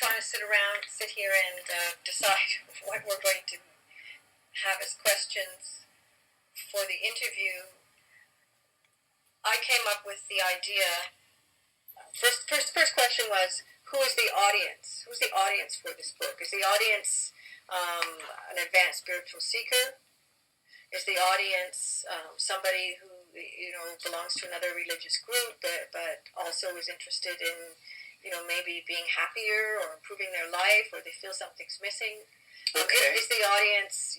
trying to sit here and decide what we're going to have as questions for the interview, I came up with the idea. First question was, who is the audience? Who's the audience for this book? Is the audience an advanced spiritual seeker? Is the audience somebody who belongs to another religious group, but also is interested in maybe being happier or improving their life, or they feel something's missing? Okay. Is the audience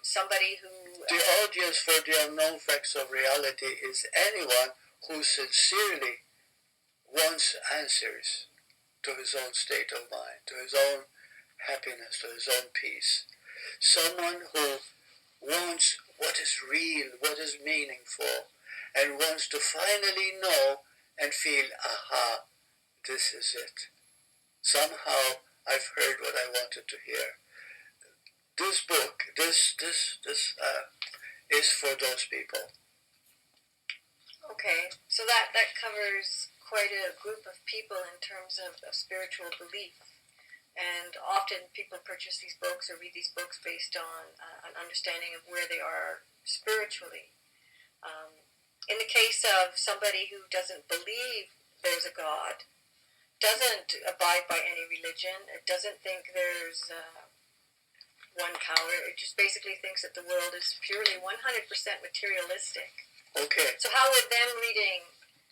somebody who the audience for the unknown facts of reality is anyone who sincerely wants answers to his own state of mind, to his own happiness, to his own peace. Someone who wants what is real, what is meaningful, and wants to finally know and feel, aha, this is it. Somehow I've heard what I wanted to hear. This book, this is for those people. Okay, so that covers quite a group of people in terms of spiritual belief. And often people purchase these books or read these books based on an understanding of where they are spiritually. In the case of somebody who doesn't believe there's a God, doesn't abide by any religion, it doesn't think there's one power, it just basically thinks that the world is purely 100% materialistic. Okay. So how would them reading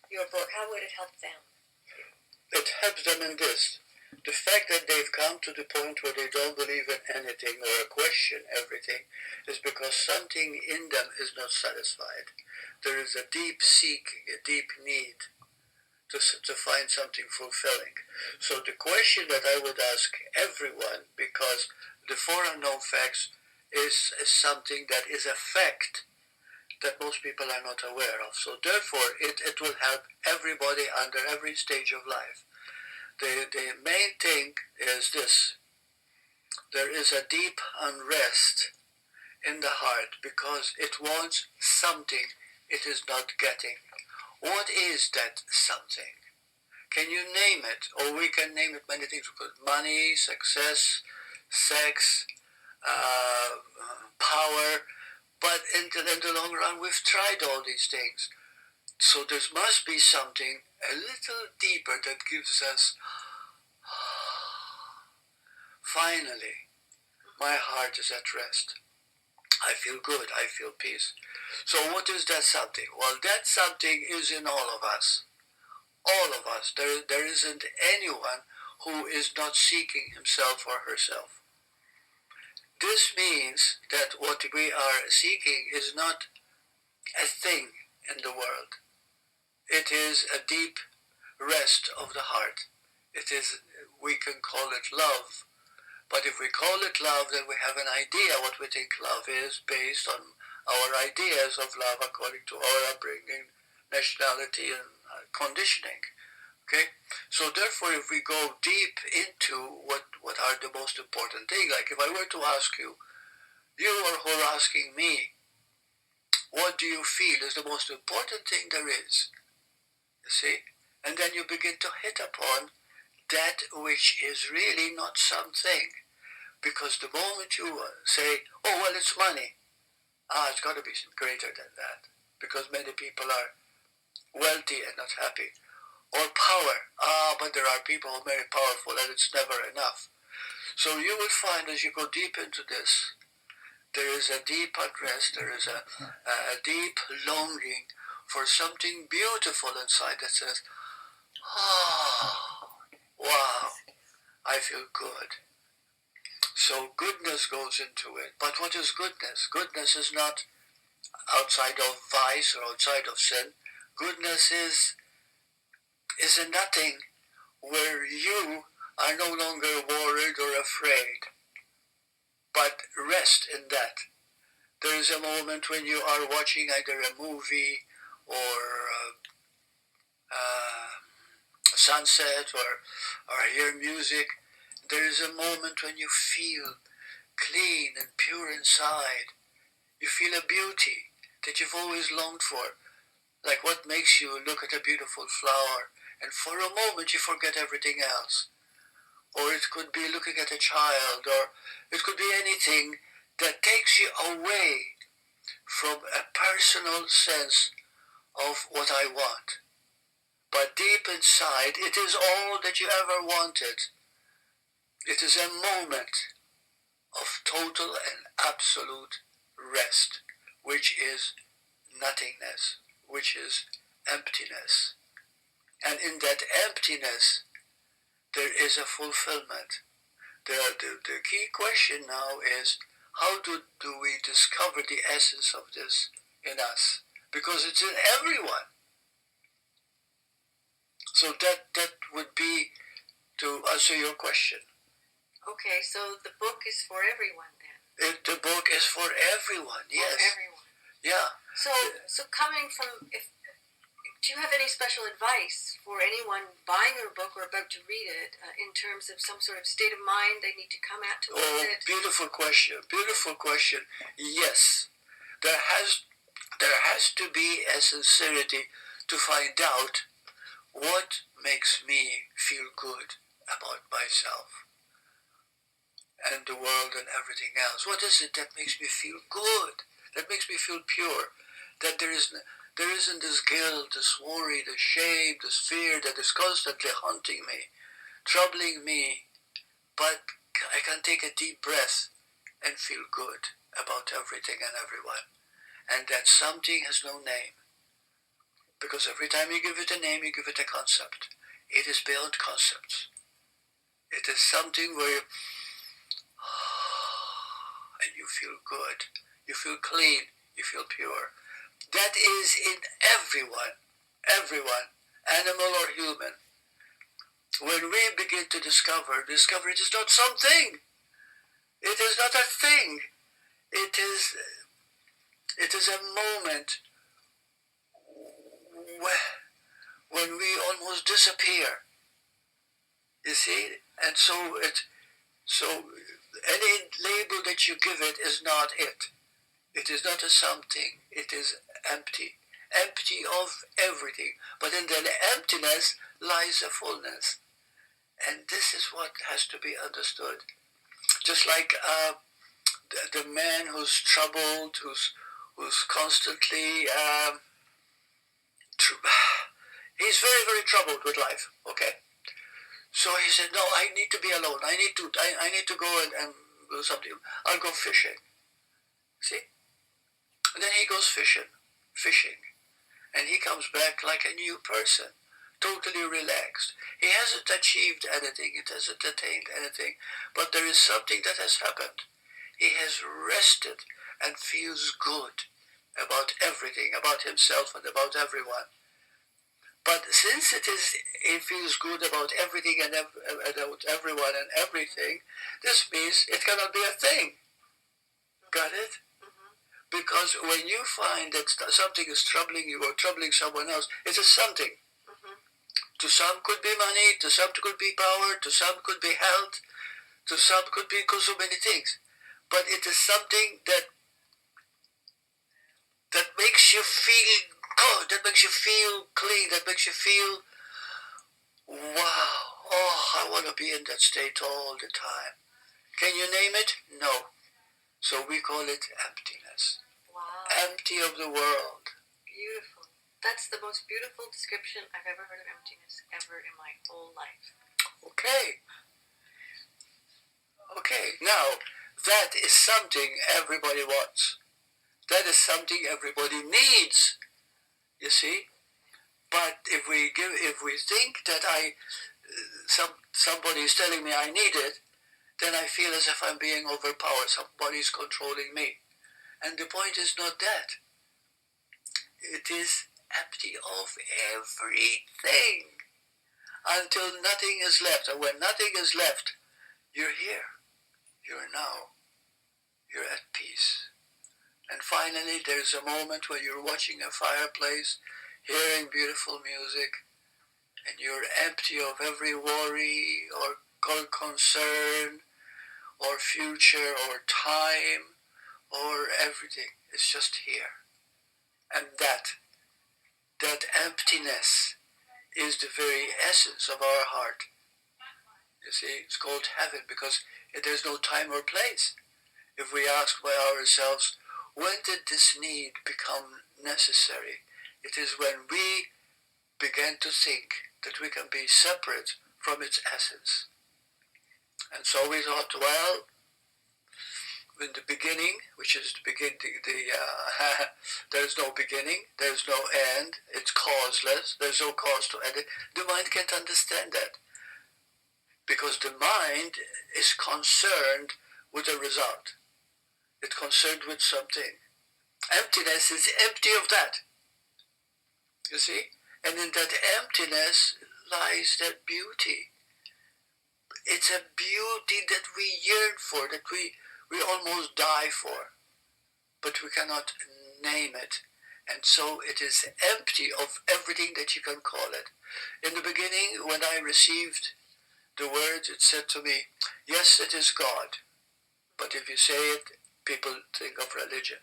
your book, how would it help them? It helps them in this. The fact that they've come to the point where they don't believe in anything or question everything is because something in them is not satisfied. There is a deep seeking, a deep need to find something fulfilling. So the question that I would ask everyone, because the four unknown facts is something that is a fact that most people are not aware of. So therefore it will help everybody under every stage of life. The main thing is this: there is a deep unrest in the heart because it wants something it is not getting. What is that something? Can you name it? Or we can name it many things. Money, success, sex, power. But in the long run, we've tried all these things. So there must be something a little deeper that gives us, finally, my heart is at rest. I feel good, I feel peace. So what is that something? Well, that something is in all of us. All of us. There isn't anyone who is not seeking himself or herself. This means that what we are seeking is not a thing in the world. It is a deep rest of the heart. It is, we can call it love. But if we call it love, then we have an idea what we think love is based on our ideas of love according to our upbringing, nationality, and conditioning. Okay? So therefore, if we go deep into what are the most important things, like if I were to ask you, you are who are asking me, what do you feel is the most important thing there is? You see? And then you begin to hit upon that which is really not something. Because the moment you say, oh, well, it's money. It's got to be greater than that. Because many people are wealthy and not happy. Or power. But there are people who are very powerful and it's never enough. So you will find as you go deep into this, there is a deep unrest, there is a deep longing for something beautiful inside that says, wow, I feel good. So goodness goes into it. But what is goodness? Goodness is not outside of vice or outside of sin. Goodness is a nothing where you are no longer worried or afraid, but rest in that. There is a moment when you are watching either a movie or sunset or hear music. There is a moment when you feel clean and pure inside. You feel a beauty that you've always longed for. Like what makes you look at a beautiful flower and for a moment you forget everything else. or it could be looking at a child, or it could be anything that takes you away from a personal sense of what I want. But deep inside, it is all that you ever wanted. It is a moment of total and absolute rest, which is nothingness, which is emptiness. And in that emptiness, there is a fulfillment. The key question now is, how do we discover the essence of this in us? Because it's in everyone. So that would be to answer your question. Okay, so the book is for everyone then? The book is for everyone, yes. For everyone. Yeah. So coming from, do you have any special advice for anyone buying your book or about to read it in terms of some sort of state of mind they need to come at to read it? Beautiful question. Beautiful question. Yes. There has to be a sincerity to find out what makes me feel good about myself and the world and everything else. What is it that makes me feel good? That makes me feel pure? That there isn't this guilt, this worry, this shame, this fear that is constantly haunting me, troubling me, but I can take a deep breath and feel good about everything and everyone. And that something has no name. Because every time you give it a name, you give it a concept. It is beyond concepts. It is something where you, and you feel good, you feel clean, you feel pure. That is in everyone, animal or human. When we begin to discover it is not something. It is not a thing. It is a moment when we almost disappear. You see? And so any label that you give it is not it. It is not a something. It is empty. Empty of everything. But in the emptiness lies a fullness. And this is what has to be understood. Just like the man who's troubled, who's constantly he's very, very troubled with life. Okay, so he said, "No, I need to be alone. I need to go and do something. I'll go fishing." See, and then he goes fishing, and he comes back like a new person, totally relaxed. He hasn't achieved anything. It hasn't attained anything, but there is something that has happened. He has rested and feels good about everything, about himself and about everyone. But since he feels good about everything and about everyone and everything, this means it cannot be a thing. Got it? Mm-hmm. Because when you find that something is troubling you or troubling someone else, it is something. Mm-hmm. To some could be money, to some could be power, to some could be health, to some could be so many things. But it is something that makes you feel good, that makes you feel clean, that makes you feel, wow, I want to be in that state all the time. Can you name it? No. So we call it emptiness. Wow. Empty of the world. Beautiful. That's the most beautiful description I've ever heard of emptiness ever in my whole life. Okay. Now, that is something everybody wants. That is something everybody needs. You see? But if we think that somebody is telling me I need it, then I feel as if I'm being overpowered. Somebody is controlling me. And the point is not that. It is empty of everything until nothing is left. And when nothing is left, you're here. You're now. You're at peace. And finally, there's a moment when you're watching a fireplace, hearing beautiful music, and you're empty of every worry or concern or future or time or everything. It's just here. And that emptiness is the very essence of our heart. You see, it's called heaven because there's no time or place. If we ask by ourselves, when did this need become necessary? It is when we began to think that we can be separate from its essence. And so we thought, well, in the beginning, which is the beginning, there's no beginning, there's no end, it's causeless, there's no cause to end it. The mind can't understand that because the mind is concerned with a result. It's concerned with something. Emptiness is empty of that. You see? And in that emptiness lies that beauty. It's a beauty that we yearn for, that we almost die for, but we cannot name it. And so it is empty of everything that you can call it. In the beginning, when I received the word, it said to me, yes, it is God. But if you say it, people think of religion.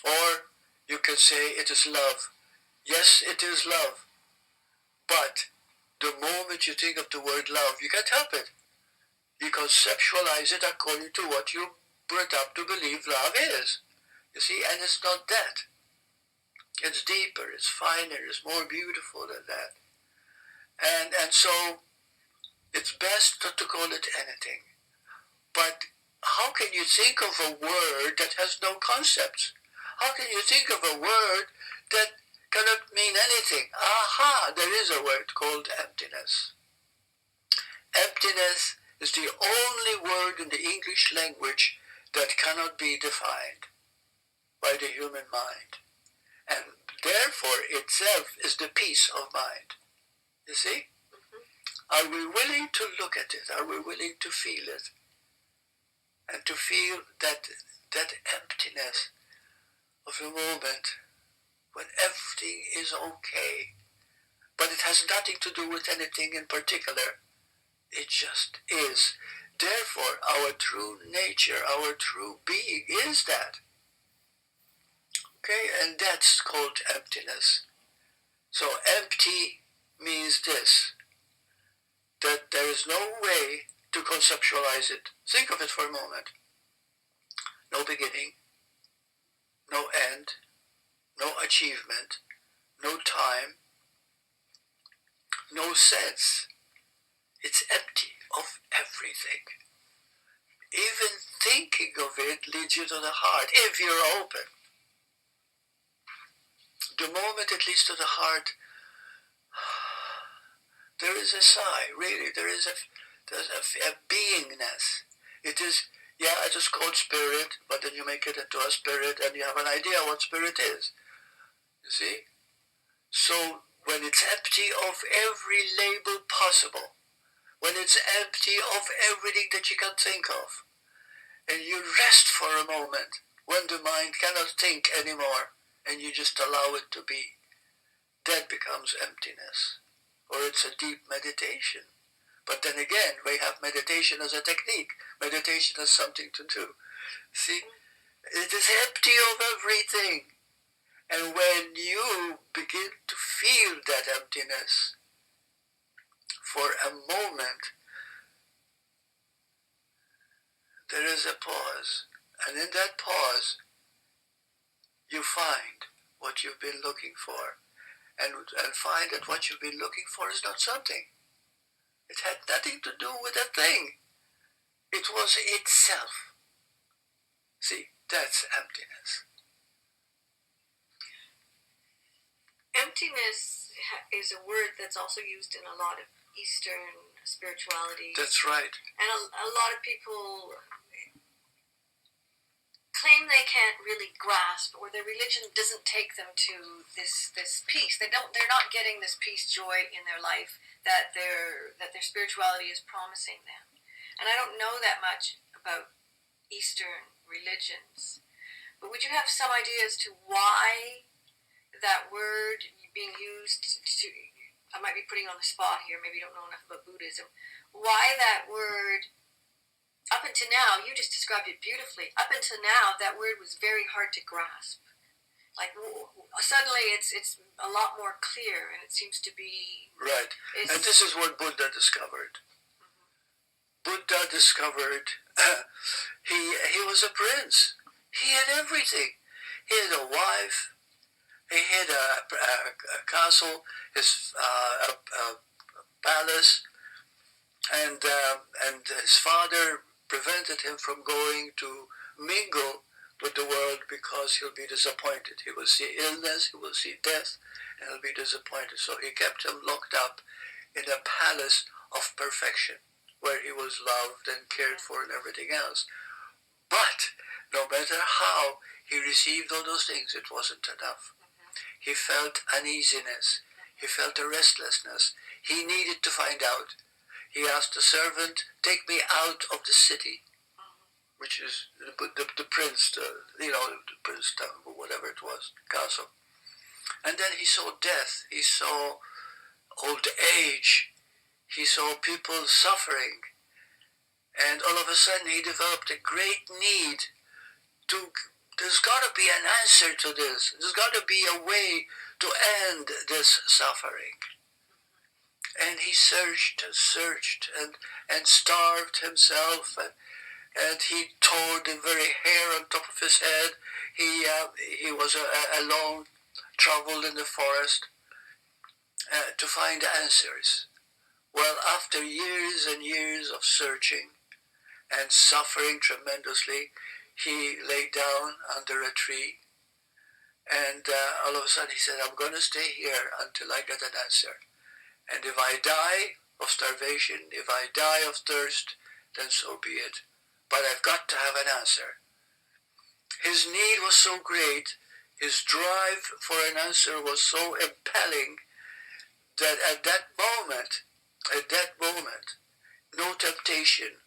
Or you can say it is love. Yes, it is love. But the moment you think of the word love, you can't help it. You conceptualize it according to what you brought up to believe love is. You see, and it's not that. It's deeper, it's finer, it's more beautiful than that. And so it's best not to call it anything. But how can you think of a word that has no concepts? How can you think of a word that cannot mean anything? Aha, there is a word called emptiness. Emptiness is the only word in the English language that cannot be defined by the human mind. And therefore itself is the peace of mind. You see? Are we willing to look at it? Are we willing to feel it? And to feel that emptiness of the moment when everything is okay, but it has nothing to do with anything in particular. It just is. Therefore, our true nature, our true being is that. Okay, and that's called emptiness. So empty means this, that there is no way to conceptualize it. Think of it for a moment. No beginning, no end, no achievement, no time, no sense. It's empty of everything. Even thinking of it leads you to the heart, if you're open. The moment it leads to the heart, there is a sigh, really, there's a beingness. It is, yeah, I just call spirit, but then you make it into a spirit and you have an idea what spirit is. You see? So when it's empty of every label possible, when it's empty of everything that you can think of, and you rest for a moment when the mind cannot think anymore, and you just allow it to be, that becomes emptiness. Or it's a deep meditation. But then again, we have meditation as a technique. Meditation as something to do. See, it is empty of everything. And when you begin to feel that emptiness for a moment, there is a pause. And in that pause, you find what you've been looking for. And find that what you've been looking for is not something. It had nothing to do with a thing. It was itself. See, that's emptiness. Emptiness is a word that's also used in a lot of Eastern spirituality. That's right. And a lot of people claim they can't really grasp, or their religion doesn't take them to this peace. They're not getting this peace, joy in their life that their spirituality is promising them. And I don't know that much about Eastern religions, but would you have some idea as to why that word being used to, I might be putting on the spot here, maybe you don't know enough about Buddhism, why that word, up until now, you just described it beautifully, up until now that word was very hard to grasp. Like suddenly it's a lot more clear, and it seems to be... Right, and this is what Buddha discovered. Buddha discovered he was a prince. He had everything. He had a wife. He had a castle, a palace, and his father prevented him from going to mingle with the world because he'll be disappointed. He will see illness, he will see death, and he'll be disappointed. So he kept him locked up in a palace of perfection, where he was loved and cared for and everything else. But no matter how he received all those things, it wasn't enough. He felt uneasiness. He felt a restlessness. He needed to find out. He asked the servant, "Take me out of the city," which is the prince, the prince town, whatever it was, castle. And then he saw death. He saw old age. He saw people suffering. And all of a sudden he developed a great need to, there's got to be an answer to this. There's got to be a way to end this suffering. And he searched and starved himself, and he tore the very hair on top of his head. He was alone, traveled in the forest to find answers. Well, after years and years of searching and suffering tremendously, he lay down under a tree, and all of a sudden he said, "I'm going to stay here until I get an answer. And if I die of starvation, if I die of thirst, then so be it. But I've got to have an answer." His need was so great, his drive for an answer was so impelling, that at that moment, no temptation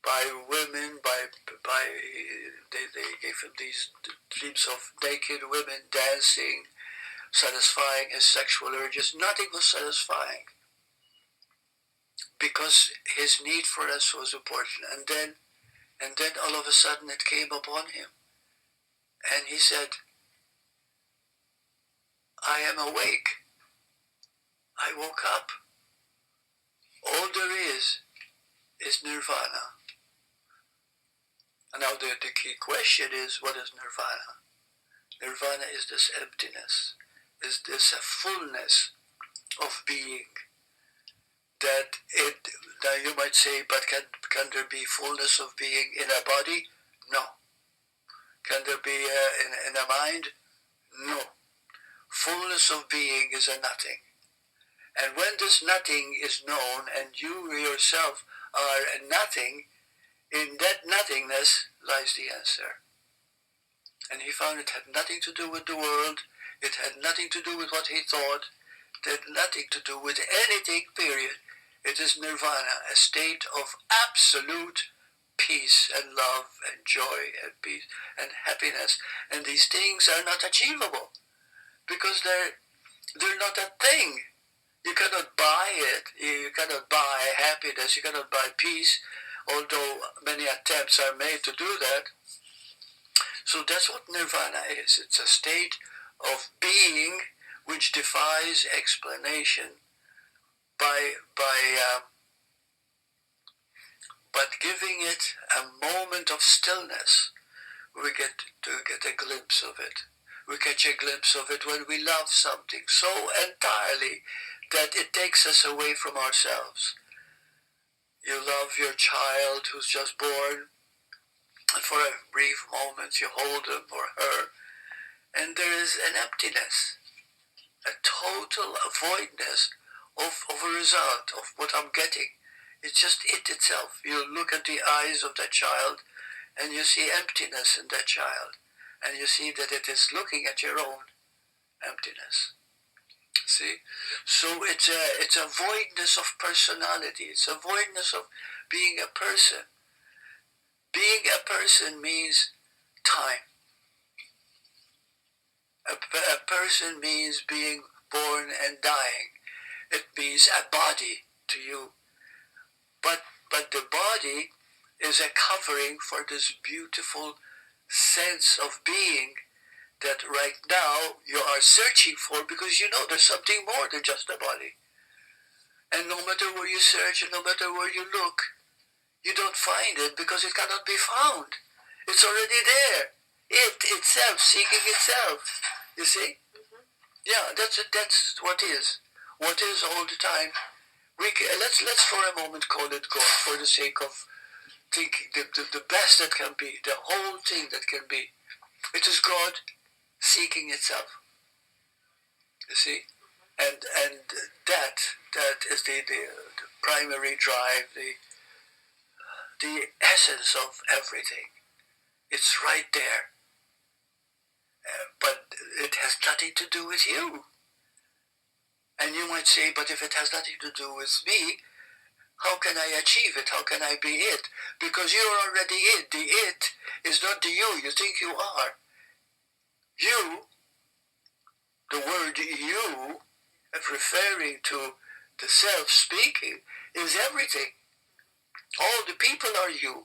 by women, they gave him these dreams of naked women dancing, satisfying his sexual urges. Nothing was satisfying, because his need for us was important. And then all of a sudden it came upon him, and he said, "I am awake. I woke up. All there is nirvana." And now the key question is, what is nirvana? Nirvana is this emptiness, is this a fullness of being. Now you might say, but can there be fullness of being in a body? No. Can there be in a mind? No. Fullness of being is a nothing. And when this nothing is known, and you yourself are a nothing, in that nothingness lies the answer. And he found it had nothing to do with the world, it had nothing to do with what he thought, it had nothing to do with anything, period. It is nirvana, a state of absolute peace and love and joy and peace and happiness. And these things are not achievable, because they're not a thing. You cannot buy it. You cannot buy happiness. You cannot buy peace, although many attempts are made to do that. So that's what nirvana is. It's a state of being which defies explanation but giving it a moment of stillness. We get to get a glimpse of it. We catch a glimpse of it when we love something so entirely that it takes us away from ourselves. You love your child who's just born, and for a brief moment you hold him or her, and there is an emptiness, a total voidness of a result of what I'm getting. It's just it itself. You look at the eyes of that child and you see emptiness in that child, and you see that it is looking at your own emptiness. See? So it's a voidness of personality. It's a voidness of being a person. Being a person means time. A person means being born and dying. It means a body to you. But the body is a covering for this beautiful sense of being that right now you are searching for, because you know there's something more than just a body. And no matter where you search and no matter where you look, You don't find it because it cannot be found. It's already there. It itself, seeking itself. You see? Yeah, that's it. That's what is. What is all the time. Let's for a moment call it God for the sake of thinking the best that can be, the whole thing that can be. It is God seeking itself. You see? And that is the primary drive, the essence of everything. It's right there. But it has nothing to do with you. And you might say, but if it has nothing to do with me, how can I achieve it? How can I be it? Because you're already it. The it is not the you think you are. You, the word you, referring to the self speaking, is everything. All the people are you.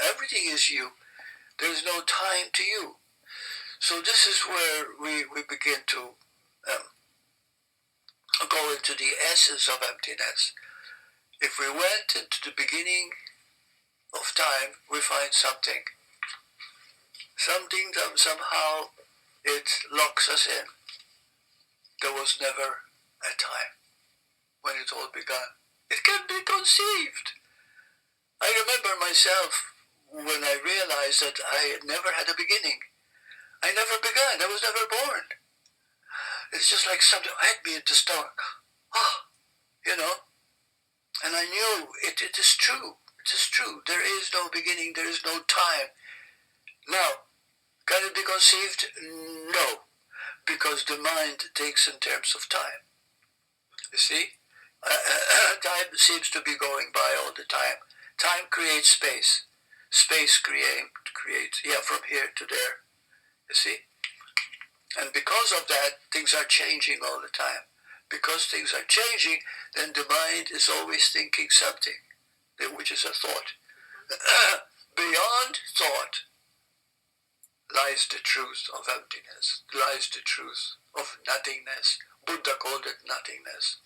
Everything is you. There's no time to you. So this is where we begin to go into the essence of emptiness. If we went into the beginning of time, we find something. Something that somehow it locks us in. There was never a time when it all began. It can be conceived. I remember myself when I realized that I never had a beginning. I never began. I was never born. It's just like something hit me in the stomach. You know? And I knew it is true. It is true. There is no beginning. There is no time. Now, can it be conceived? No. Because the mind thinks in terms of time. You see? Time seems to be going by all the time. Time creates space. Space creates, from here to there. You see? And because of that, things are changing all the time. Because things are changing, then the mind is always thinking something, which is a thought. Beyond thought lies the truth of emptiness, lies the truth of nothingness. Buddha called it nothingness.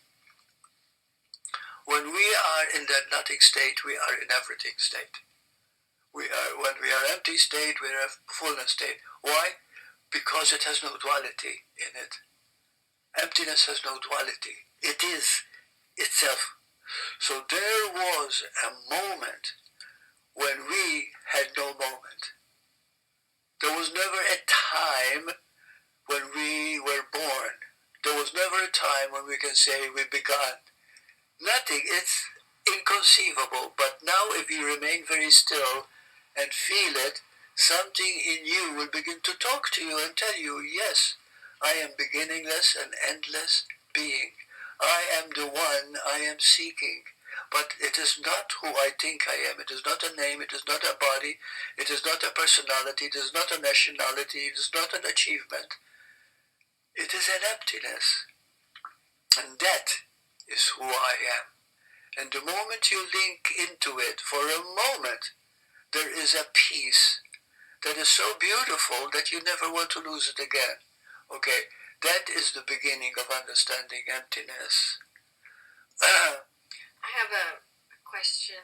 When we are in that nothing state, we are in everything state. When we are empty state, we are fullness state. Why? Because it has no duality in it. Emptiness has no duality. It is itself. So there was a moment when we had no moment. There was never a time when we were born. There was never a time when we can say we began. Nothing. It's inconceivable. But now if you remain very still and feel it, something in you will begin to talk to you and tell you, yes, I am beginningless and endless being. I am the one I am seeking. But it is not who I think I am. It is not a name. It is not a body. It is not a personality. It is not a nationality. It is not an achievement. It is an emptiness. And that is who I am. And the moment you link into it for a moment, there is a peace that is so beautiful that you never want to lose it again. Okay, that is the beginning of understanding emptiness. I have a question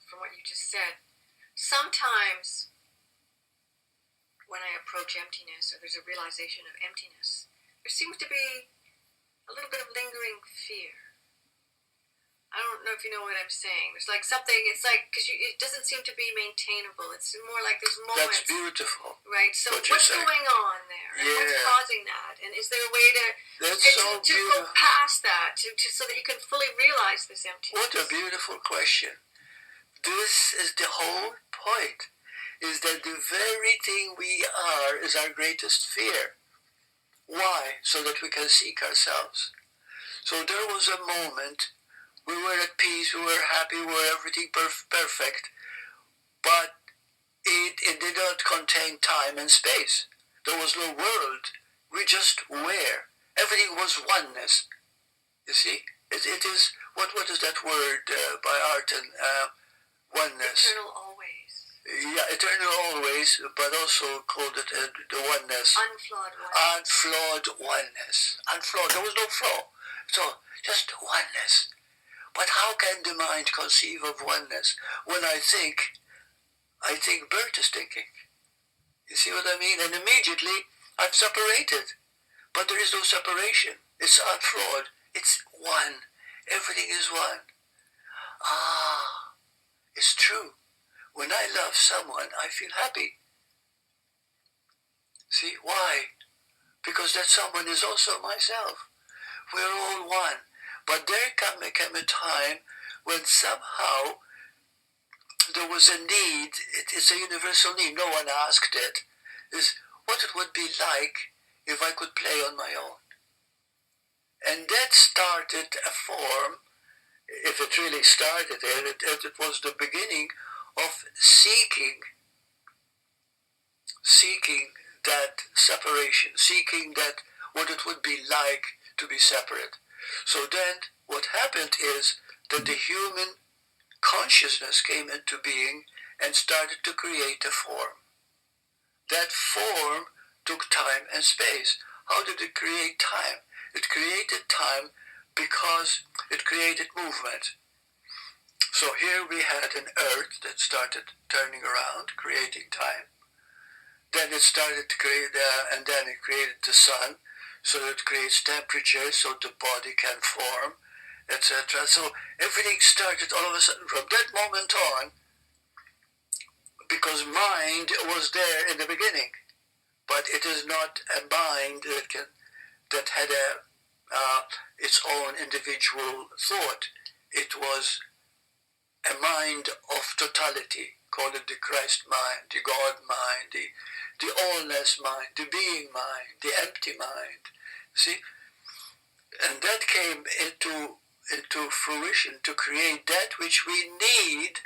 from what you just said. Sometimes when I approach emptiness, or there's a realization of emptiness, there seems to be a little bit of lingering fear. I don't know if you know what I'm saying. There's like something, it's like, because it doesn't seem to be maintainable. It's more like there's moments. That's beautiful. Right, so what's going on there? And what's causing that? And is there a way to go past that, so that you can fully realize this emptiness? What a beautiful question. This is the whole point, is that the very thing we are is our greatest fear. Why? So that we can seek ourselves. So there was a moment, we were at peace, we were happy, we were everything perfect, but it did not contain time and space. There was no world. We just were. Everything was oneness. You see? It is, what is that word by Arten? Oneness. Eternal always. Yeah, eternal always, but also called it the oneness. Unflawed oneness. Unflawed oneness. Unflawed. There was no flaw. So, just oneness. But how can the mind conceive of oneness when I think Burt is thinking? You see what I mean? And immediately I've separated. But there is no separation. It's not fraud. It's one. Everything is one. Ah, it's true. When I love someone, I feel happy. See, why? Because that someone is also myself. We're all one. But there came a time when somehow there was a need. It's a universal need. No one asked it. Is what it would be like if I could play on my own. And that started a form, if it really started there, it was the beginning of seeking that separation, seeking that what it would be like to be separate. So then what happened is that the human consciousness came into being and started to create a form. That form took time and space. How did it create time? It created time because it created movement. So here we had an earth that started turning around, creating time. Then it started to create, and then it created the sun, so it creates temperature, so the body can form, etc. So everything started all of a sudden from that moment on, because mind was there in the beginning, but it is not a mind that had its own individual thought. It was a mind of totality. Call it the Christ mind, the God mind, the allness mind, the being mind, the empty mind. See? And that came into fruition to create that which we need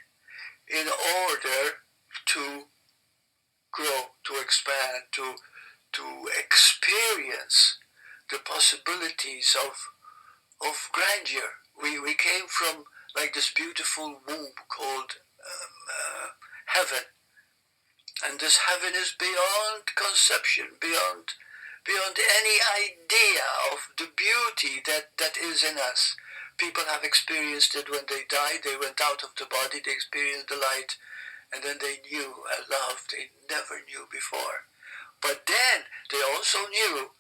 in order to grow, to expand, to experience the possibilities of grandeur. We came from like this beautiful womb called heaven. And this heaven is beyond conception, beyond any idea of the beauty that is in us. People have experienced it when they died. They went out of the body, they experienced the light, and then they knew a love they never knew before. But then they also knew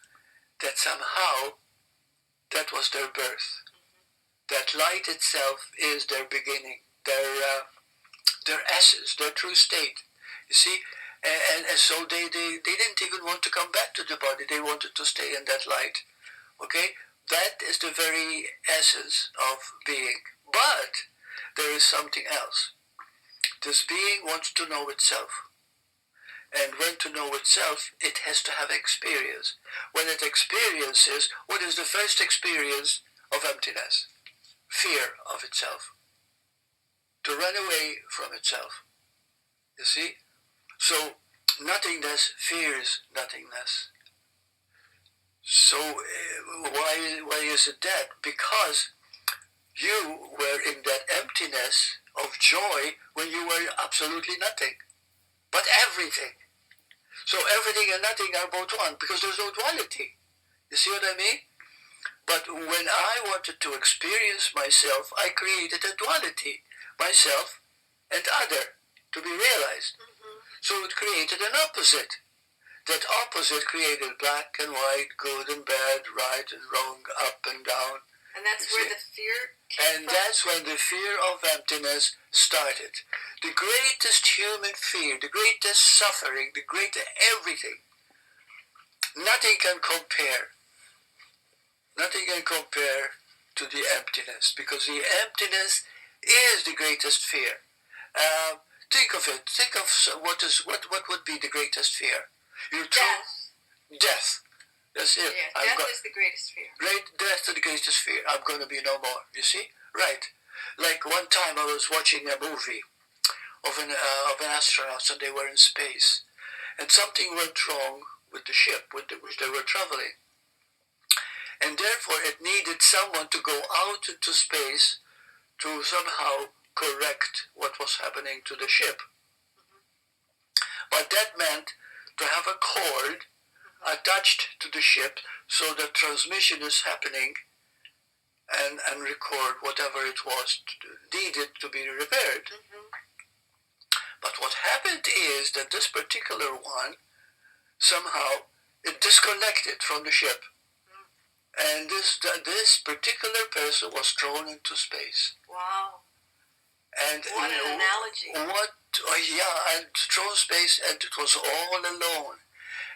that somehow that was their birth. That light itself is their beginning, their essence, their true state. You see, and so they didn't even want to come back to the body. They wanted to stay in that light. Okay, that is the very essence of being. But there is something else. This being wants to know itself. And when to know itself, it has to have experience. When it experiences, what is the first experience of emptiness? Fear of itself. To run away from itself. You see? So, nothingness fears nothingness. So, why is it that? Because you were in that emptiness of joy when you were absolutely nothing. But everything. So everything and nothing are both one, because there's no duality. You see what I mean? But when I wanted to experience myself, I created a duality. Myself and other, to be realized. Mm-hmm. So it created an opposite. That opposite created black and white, good and bad, right and wrong, up and down. And that's where the fear came from? That's when the fear of emptiness started. The greatest human fear, the greatest suffering, the greatest everything. Nothing can compare. Nothing can compare to the emptiness, because the emptiness is the greatest fear. Think of it. Think of what would be the greatest fear? Death. That's it. Yeah, death is the greatest fear. Death is the greatest fear. I'm going to be no more. You see? Right. Like one time I was watching a movie of an astronaut, and they were in space, and something went wrong with the ship with which they were traveling, and therefore it needed someone to go out into space to somehow correct what was happening to the ship. Mm-hmm. But that meant to have a cord attached to the ship so that transmission is happening and record whatever it was needed to be repaired. But what happened is that this particular one, somehow, it disconnected from the ship. And this particular person was thrown into space. Wow. And what an analogy. And thrown space, and it was all alone.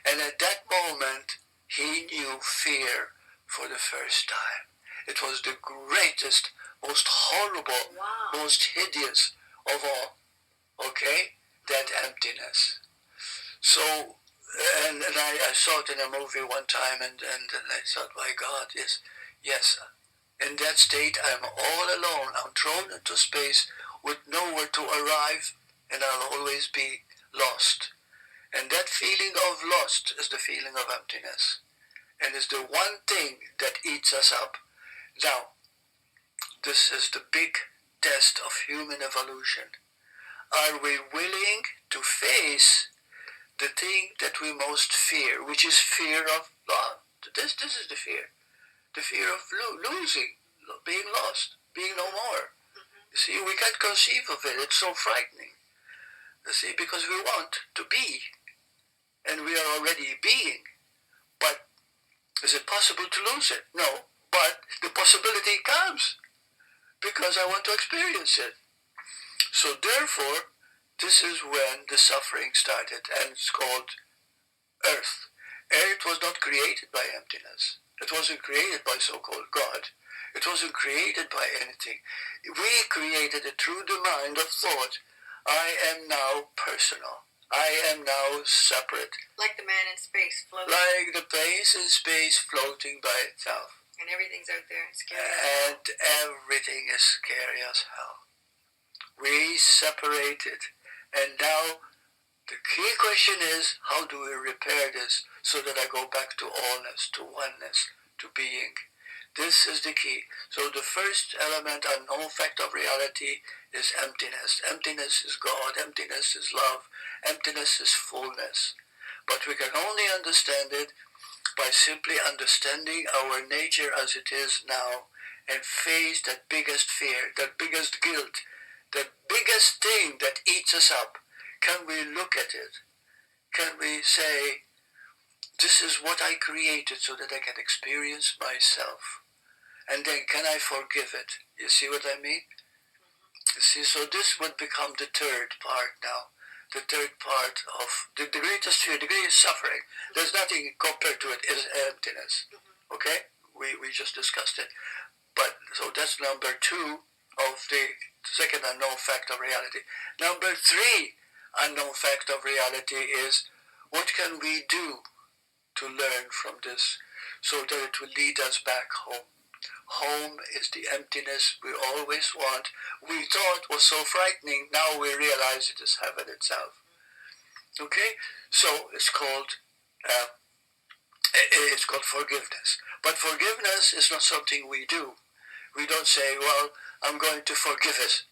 And at that moment, he knew fear for the first time. It was the greatest, most horrible, most hideous of all. Okay? That emptiness. So, and I saw it in a movie one time, and I thought, my God, yes. In that state, I'm all alone. I'm thrown into space with nowhere to arrive, and I'll always be lost. And that feeling of lost is the feeling of emptiness. And it's the one thing that eats us up. Now, this is the big test of human evolution. Are we willing to face the thing that we most fear, which is fear of loss? This is the fear. The fear of losing, being lost, being no more. You see, we can't conceive of it. It's so frightening. You see, because we want to be, and we are already being. But is it possible to lose it? No. But the possibility comes because I want to experience it. So therefore, this is when the suffering started, and it's called earth. Earth was not created by emptiness. It wasn't created by so-called God. It wasn't created by anything. We created it through the mind of thought. I am now personal. I am now separate. Like the man in space floating. Like the place in space floating by itself. And everything's out there and scary. And everything is scary as hell. We separated. And now the key question is, how do we repair this so that I go back to allness, to oneness, to being? This is the key. So the first element, unknown fact of reality, is emptiness. Emptiness is God. Emptiness is love. Emptiness is fullness. But we can only understand it by simply understanding our nature as it is now and face that biggest fear, that biggest guilt, that biggest thing that eats us up. Can we look at it? Can we say, this is what I created so that I can experience myself? And then can I forgive it? You see what I mean? You see, so this would become the third part now. The third part of the greatest fear, the greatest suffering. There's nothing compared to it, is emptiness. Okay? We just discussed it. But, so that's number 2 of the second unknown fact of reality. Number 3 unknown fact of reality is, what can we do to learn from this so that it will lead us back home? Home is the emptiness we always want. We thought was so frightening, now we realize it is heaven itself. Okay? So it's called forgiveness. But forgiveness is not something we do. We don't say, well, I'm going to forgive it,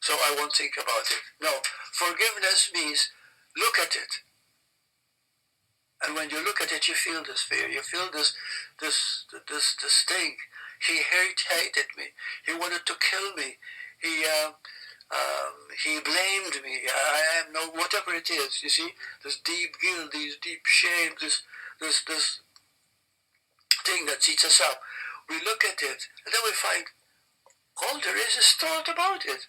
so I won't think about it. No, forgiveness means look at it. And when you look at it, you feel this fear. You feel this thing. He hated me. He wanted to kill me. He blamed me. I am no, whatever it is. You see, this deep guilt, this deep shame, this thing that eats us up. We look at it, and then we find all there is thought about it.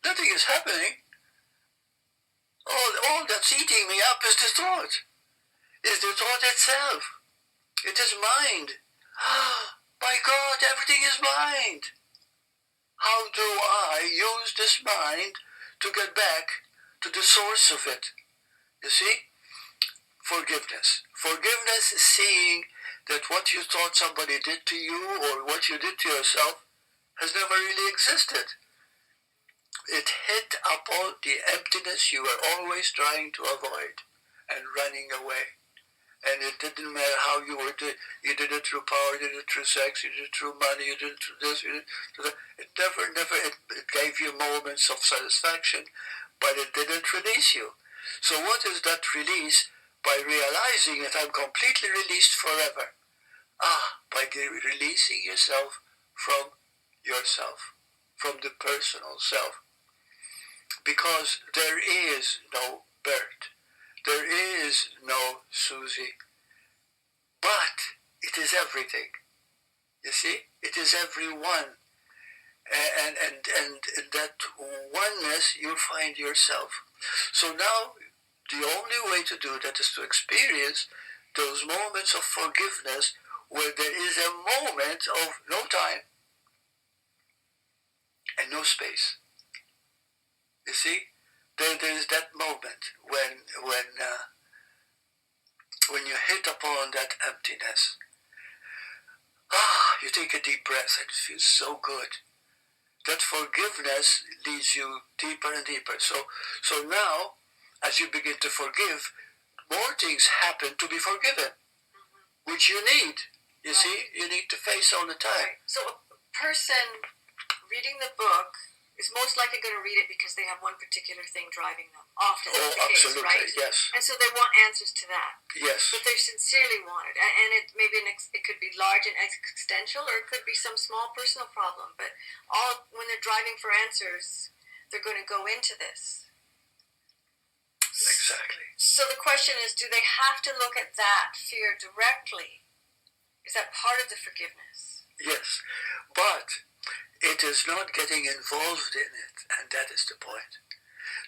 Nothing is happening. All that's eating me up is the thought. Is the thought itself. It is mind. My God, everything is mind. How do I use this mind to get back to the source of it? You see? Forgiveness. Forgiveness is seeing that what you thought somebody did to you or what you did to yourself has never really existed. It hit upon the emptiness you were always trying to avoid and running away. And it didn't matter how you were doing. You did it through power, you did it through sex, you did it through money, you did it through this, you did it through that. It gave you moments of satisfaction, but it didn't release you. So what is that release? By realizing that I'm completely released forever. By releasing yourself from yourself, from the personal self. Because there is no Burt, there is no Suzy, but it is everything. You see, it is everyone. And in that oneness you'll find yourself. So now the only way to do that is to experience those moments of forgiveness where there is a moment of no time and no space. You see, there is that moment when you hit upon that emptiness. You take a deep breath and it feels so good. That forgiveness leads you deeper and deeper. So now, as you begin to forgive, more things happen to be forgiven, which you need. You see, you need to face all the time. Right. So a person reading the book is most likely going to read it because they have one particular thing driving them. Often that's the absolutely, case, right? Yes. And so they want answers to that. Yes. But they sincerely want it. And it maybe it could be large and existential, or it could be some small personal problem. But when they're driving for answers, they're going to go into this. Exactly. So the question is, do they have to look at that fear directly? Is that part of the forgiveness? Yes. But it is not getting involved in it, and that is the point.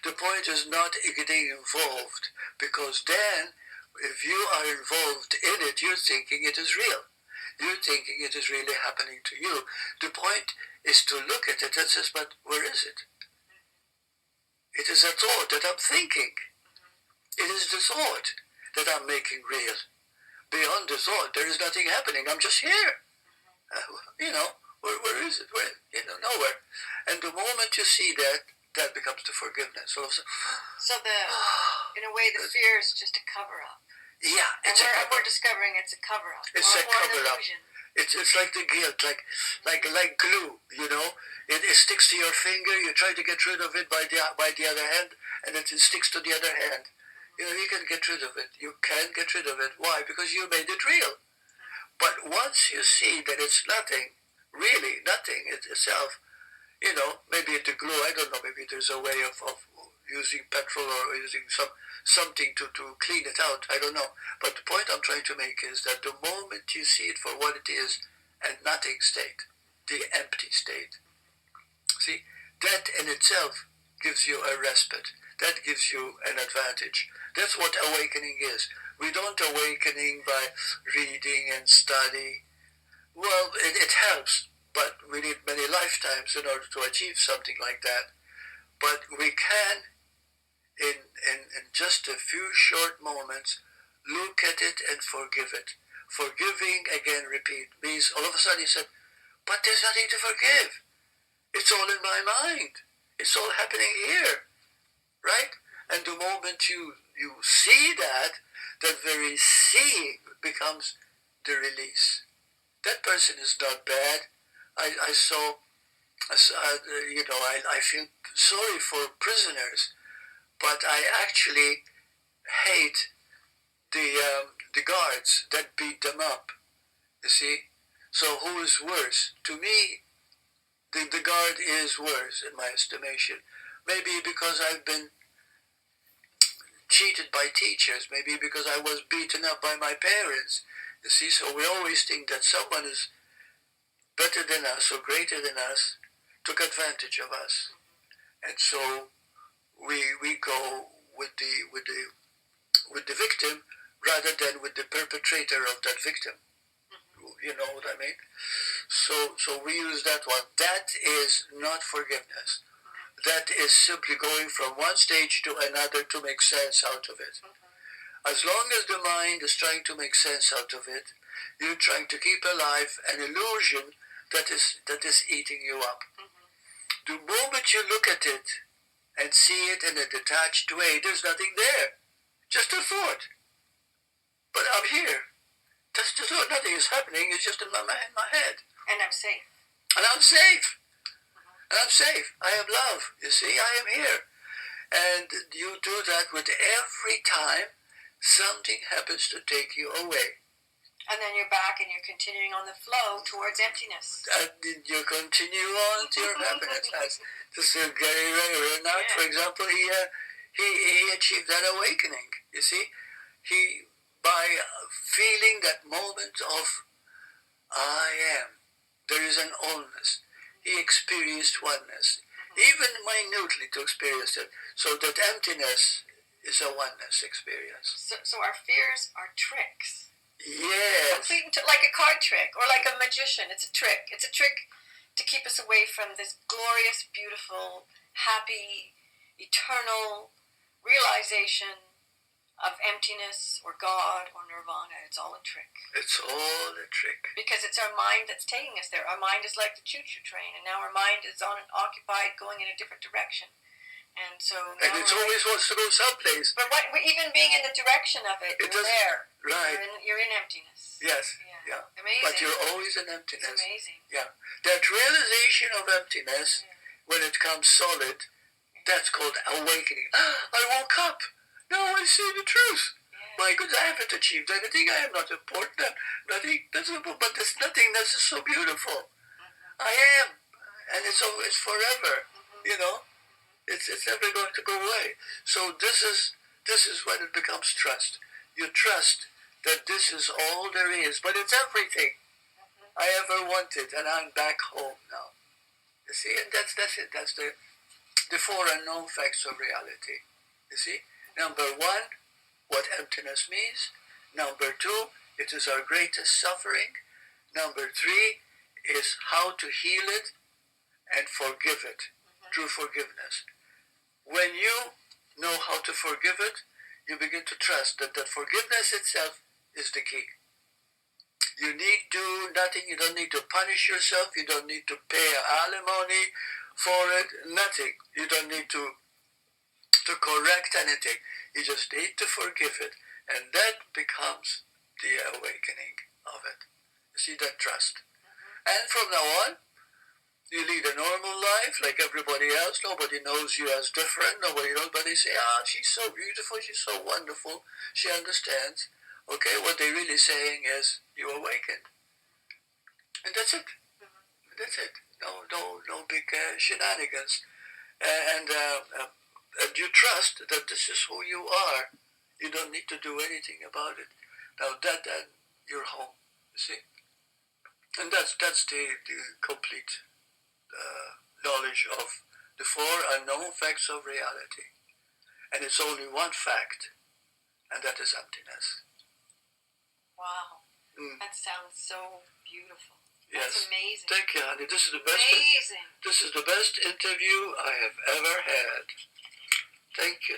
The point is not getting involved, because then, if you are involved in it, you're thinking it is real. You're thinking it is really happening to you. The point is to look at it and says, but where is it? It is a thought that I'm thinking. It is the thought that I'm making real. Beyond the thought, there is nothing happening. I'm just here. Where is it? Nowhere. And the moment you see that, that becomes the forgiveness. So in a way, the fear is just a cover-up. Yeah, we're discovering it's a cover-up. It's a cover-up. It's like the guilt, like glue. It sticks to your finger. You try to get rid of it by the other hand, and it sticks to the other hand. You can get rid of it. You can't get rid of it. Why? Because you made it real. But once you see that it's nothing, really nothing itself, maybe the glue, I don't know, maybe there's a way of using petrol or using something to clean it out, I don't know. But the point I'm trying to make is that the moment you see it for what it is, and nothing state, the empty state, see, that in itself gives you a respite. That gives you an advantage. That's what awakening is. We don't awakening by reading and study. Well, it helps, but we need many lifetimes in order to achieve something like that. But we can, in just a few short moments, look at it and forgive it. Forgiving, again, repeat, means all of a sudden you said, but there's nothing to forgive. It's all in my mind. It's all happening here, right? And the moment you see that very seeing becomes the release. That person is not bad. I feel sorry for prisoners, but I actually hate the guards that beat them up. You see? So who is worse? To me, the guard is worse in my estimation. Maybe because I've been cheated by teachers, maybe because I was beaten up by my parents. You see, so we always think that someone is better than us or greater than us, took advantage of us. And so we go with the victim rather than with the perpetrator of that victim. You know what I mean? So we use that one. That is not forgiveness. That is simply going from one stage to another to make sense out of it. As long as the mind is trying to make sense out of it, you're trying to keep alive an illusion that is eating you up. The moment you look at it and see it in a detached way, there's nothing there. Just a thought. But I'm here. Just a thought. Nothing is happening. It's just in my head. And I'm safe. And I'm safe. And I'm safe. I have love. You see, I am here. And you do that with every time something happens to take you away. And then you're back and you're continuing on the flow towards emptiness. And you continue on to your happiness. This is Gary Renard, for example, he achieved that awakening. You see, he by feeling that moment of I am, there is an allness. He experienced oneness, even minutely to experience it. So that emptiness is a oneness experience. So our fears are tricks. Yes. Like a card trick, or like a magician. It's a trick. It's a trick to keep us away from this glorious, beautiful, happy, eternal realization of emptiness or God or nirvana. It's all a trick. It's all a trick. Because it's our mind that's taking us there. Our mind is like the choo-choo train, and now our mind is occupied going in a different direction. And so and it always wants to go someplace. But even being in the direction of it, you're there. Right. You're in emptiness. Yes. Yeah. Amazing. But you're always in emptiness. It's amazing. Yeah. That realization of emptiness, when it comes solid, that's called awakening. I woke up. Now I see the truth. Yeah. My goodness, I haven't achieved anything. I am not important. Nothing. But there's nothing. This is so beautiful. I am, and it's always forever. You know. It's never going to go away. So this is when it becomes trust. You trust that this is all there is, but it's everything I ever wanted, and I'm back home now. You see, and that's it. That's the four unknown facts of reality. You see, number one, what emptiness means. Number two, it is our greatest suffering. Number three is how to heal it and forgive it through forgiveness. When you know how to forgive it, you begin to trust that forgiveness itself is the key. You need to do nothing. You don't need to punish yourself. You don't need to pay alimony for it. Nothing. You don't need to correct anything. You just need to forgive it. And that becomes the awakening of it. You see, that trust. And from now on, you lead a normal life like everybody else. Nobody knows you as different. Nobody knows, but they say, she's so beautiful, she's so wonderful, she understands. Okay, what they're really saying is, you awakened. And that's it. That's it. No big shenanigans. And you trust that this is who you are. You don't need to do anything about it. Now that you're home, you see. And that's the complete knowledge of the four unknown facts of reality. And it's only one fact, and that is emptiness. Wow. That sounds so beautiful. Yes. That's amazing. Thank you, honey. This is the best. Amazing. This is the best interview I have ever had. Thank you.